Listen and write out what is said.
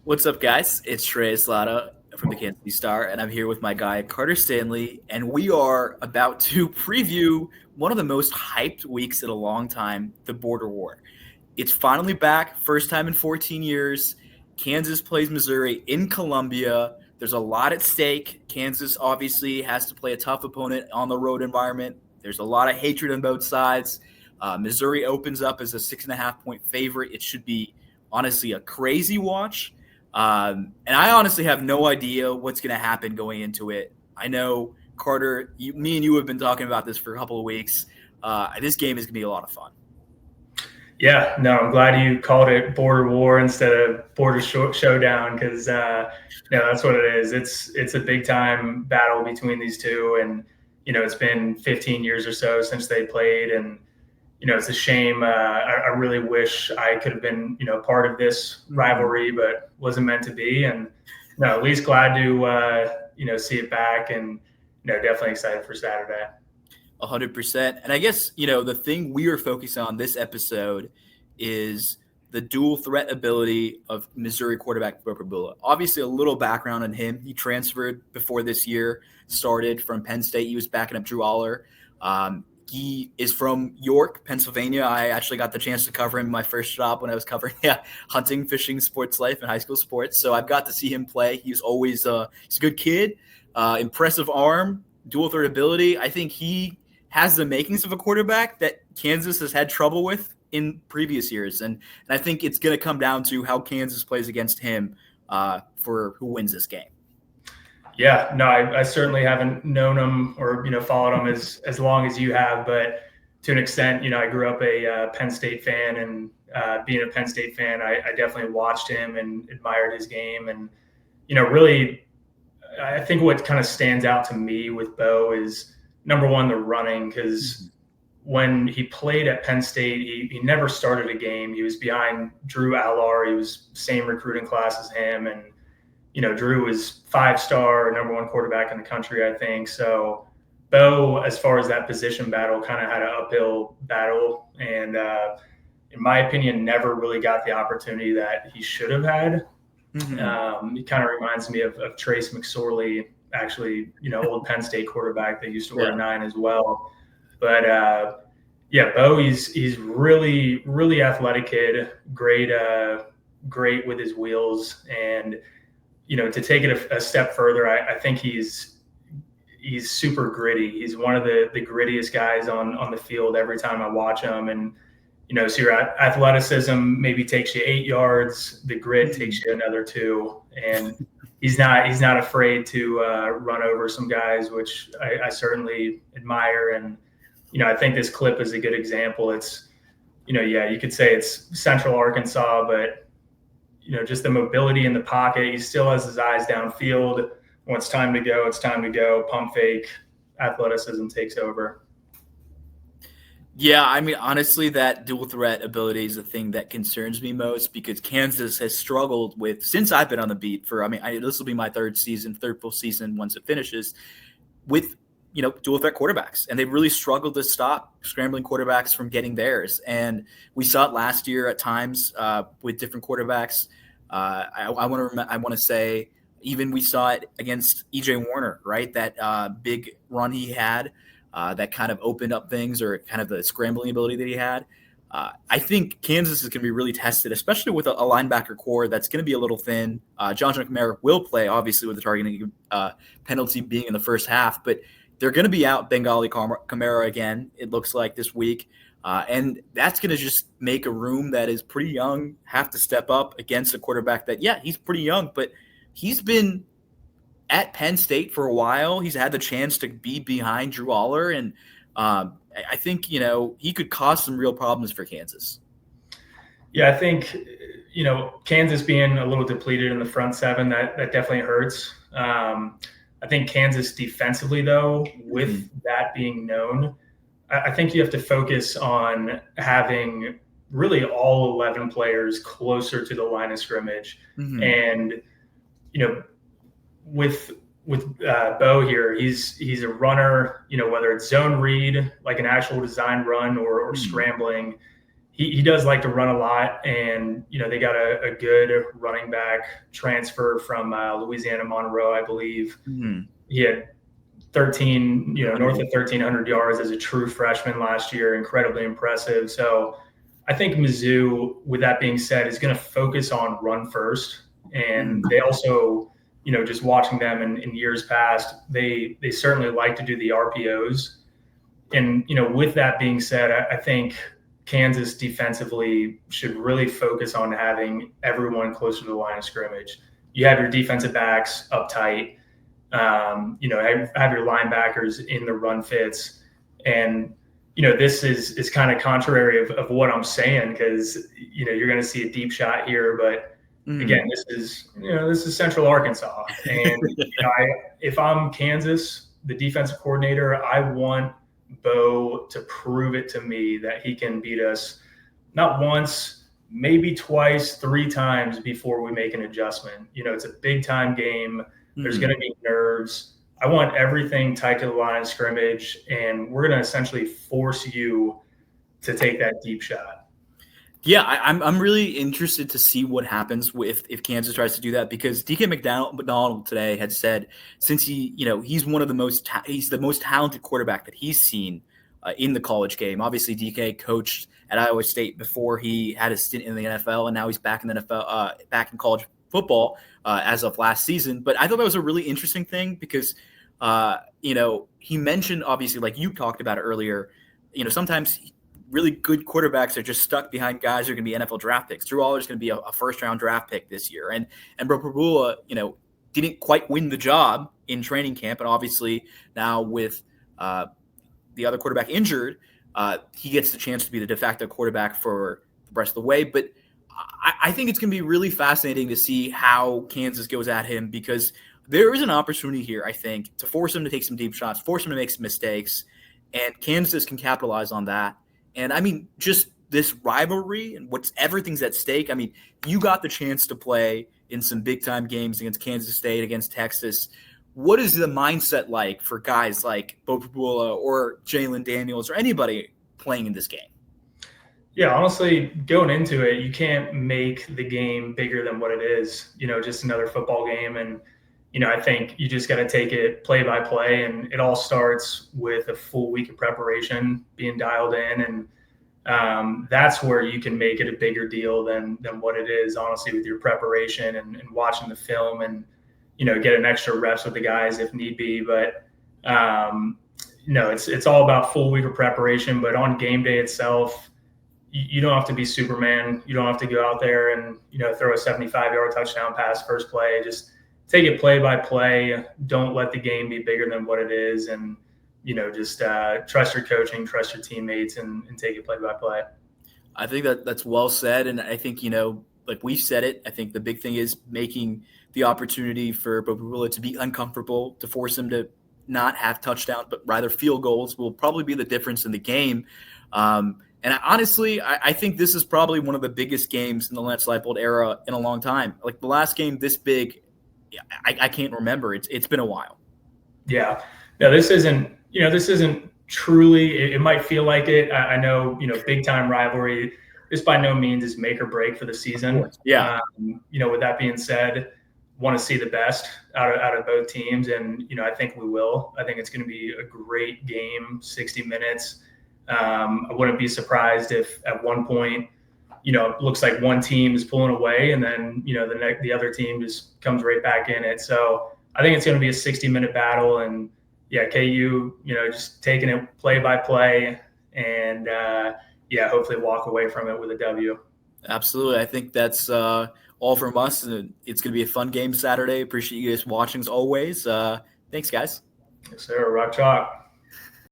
What's up, guys? It's Shreyas Laddha from the Kansas QB Star, and I'm here with my guy Carter Stanley, and we are about to preview one of the most hyped weeks in a long time, the Border War. It's finally back, first time in 14 years. Kansas plays Missouri in Columbia. There's a lot at stake. Kansas obviously has to play a tough opponent on the road environment. There's a lot of hatred on both sides. Missouri opens up as a 6.5-point favorite. It should be honestly a crazy watch. And I honestly have no idea what's going to happen going into it. I know, Carter, me and you have been talking about this for a couple of weeks. This game is going to be a lot of fun. Yeah, no, I'm glad you called it Border War instead of Border Showdown because, that's what it is. It's a big-time battle between these two, and, it's been 15 years or so since they played, and, it's a shame. I really wish I could have been, part of this rivalry, but wasn't meant to be. And no, at least glad to, see it back, and, definitely excited for Saturday. 100%. And I guess, the thing we are focusing on this episode is the dual threat ability of Missouri quarterback Beau Pribula. Obviously, a little background on him. He transferred before this year started from Penn State. He was backing up Drew Aller. He is from York, Pennsylvania. I actually got the chance to cover him in my first job when I was covering hunting, fishing, sports life, and high school sports. So I've got to see him play. He's always he's a good kid, impressive arm, dual threat ability. I think he has the makings of a quarterback that Kansas has had trouble with in previous years. And I think it's going to come down to how Kansas plays against him for who wins this game. Yeah, no, I certainly haven't known him or, followed him as long as you have. But to an extent, I grew up a Penn State fan, and being a Penn State fan, I definitely watched him and admired his game. And, really, I think what kind of stands out to me with Beau is, number one, the running, because when he played at Penn State, he never started a game. He was behind Drew Aller. He was same recruiting class as him. And, Drew was 5-star, number one quarterback in the country, I think. So Beau, as far as that position battle, kind of had an uphill battle. And in my opinion, never really got the opportunity that he should have had. He kind of reminds me of Trace McSorley, actually, old Penn State quarterback that used to wear 9 as well. But Beau, he's really, really athletic kid, great with his wheels. And, to take it a step further, I think he's super gritty. He's one of the grittiest guys on the field every time I watch him. And, so your athleticism maybe takes you 8 yards, the grit takes you another 2. And he's not afraid to run over some guys, which I certainly admire. And, I think this clip is a good example. It's, you could say it's Central Arkansas, but, just the mobility in the pocket. He still has his eyes downfield. When it's time to go, it's time to go. Pump fake, athleticism takes over. Yeah, I mean, honestly, that dual threat ability is the thing that concerns me most, because Kansas has struggled with, since I've been on the beat this will be my third full season once it finishes, with, dual threat quarterbacks. And they've really struggled to stop scrambling quarterbacks from getting theirs. And we saw it last year at times with different quarterbacks. I want to say even we saw it against E.J. Warner, right? That big run he had that kind of opened up things, or kind of the scrambling ability that he had. I think Kansas is going to be really tested, especially with a linebacker core that's going to be a little thin. Jonathan Kamara will play, obviously, with the targeting penalty being in the first half, but they're going to be out Bengali Kamara again, it looks like, this week. And that's going to just make a room that is pretty young have to step up against a quarterback that, he's pretty young, but he's been at Penn State for a while. He's had the chance to be behind Drew Aller, and I think, he could cause some real problems for Kansas. Yeah, I think, Kansas being a little depleted in the front seven, that definitely hurts. I think Kansas defensively, though, with that being known, I think you have to focus on having really all 11 players closer to the line of scrimmage. And, with Beau here, he's a runner, whether it's zone read, like an actual design run, or scrambling. he does like to run a lot, and they got a good running back transfer from Louisiana Monroe, I believe. Mm-hmm. He had 13, north of 1,300 yards as a true freshman last year. Incredibly impressive. So I think Mizzou, with that being said, is going to focus on run first. And they also, just watching them in years past, they certainly like to do the RPOs. And, with that being said, I think Kansas defensively should really focus on having everyone closer to the line of scrimmage. You have your defensive backs up tight. Have your linebackers in the run fits. And, this is kind of contrary of what I'm saying, because, you're going to see a deep shot here. But again, this is Central Arkansas. And, if I'm Kansas, the defensive coordinator, I want Beau to prove it to me that he can beat us not once, maybe twice, 3 times before we make an adjustment. It's a big time game. There's going to be nerves. I want everything tied to the line of scrimmage, and we're going to essentially force you to take that deep shot. Yeah, I'm really interested to see what happens if Kansas tries to do that, because DK McDonald today had said, since he's one of the most he's the most talented quarterback that he's seen in the college game. Obviously, DK coached at Iowa State before he had a stint in the NFL, and now he's back in the NFL, back in college football as of last season. But I thought that was a really interesting thing because, he mentioned, obviously, like you talked about earlier, sometimes really good quarterbacks are just stuck behind guys who are going to be NFL draft picks. Drew Aller's going to be a first-round draft pick this year. And Beau Pribula, didn't quite win the job in training camp. And obviously now with the other quarterback injured, he gets the chance to be the de facto quarterback for the rest of the way. But I think it's going to be really fascinating to see how Kansas goes at him, because there is an opportunity here, I think, to force him to take some deep shots, force him to make some mistakes, and Kansas can capitalize on that. And I mean, just this rivalry and everything's at stake. I mean, you got the chance to play in some big time games against Kansas State, against Texas. What is the mindset like for guys like Beau Pribula or Jalen Daniels or anybody playing in this game? Yeah, honestly, going into it, you can't make the game bigger than what it is, just another football game. And, I think you just got to take it play by play, and it all starts with a full week of preparation being dialed in. And that's where you can make it a bigger deal than what it is, honestly, with your preparation and watching the film and, get an extra reps with the guys if need be. But, it's all about full week of preparation. But on game day itself, you don't have to be Superman. You don't have to go out there and, throw a 75-yard touchdown pass first play. Just take it play by play. Don't let the game be bigger than what it is. And, just trust your coaching, trust your teammates, and take it play by play. I think that's well said. And I think, like we said it, I think the big thing is making the opportunity for Beau Pribula to be uncomfortable, to force him to not have touchdowns, but rather field goals will probably be the difference in the game. And honestly, I think this is probably one of the biggest games in the Lance Leipold era in a long time. Like the last game this big, I can't remember. It's been a while. Yeah. No, this isn't truly, it might feel like it. I know, big time rivalry. This by no means is make or break for the season. Yeah. With that being said, want to see the best out of both teams. And, I think we will. I think it's going to be a great game, 60 minutes. I wouldn't be surprised if at one point, it looks like one team is pulling away and then, the other team just comes right back in it. So I think it's going to be a 60-minute battle. And yeah, KU, just taking it play by play and hopefully walk away from it with a W. Absolutely. I think that's all from us. It's going to be a fun game Saturday. Appreciate you guys watching as always. Thanks, guys. Yes, sir. Rock chalk.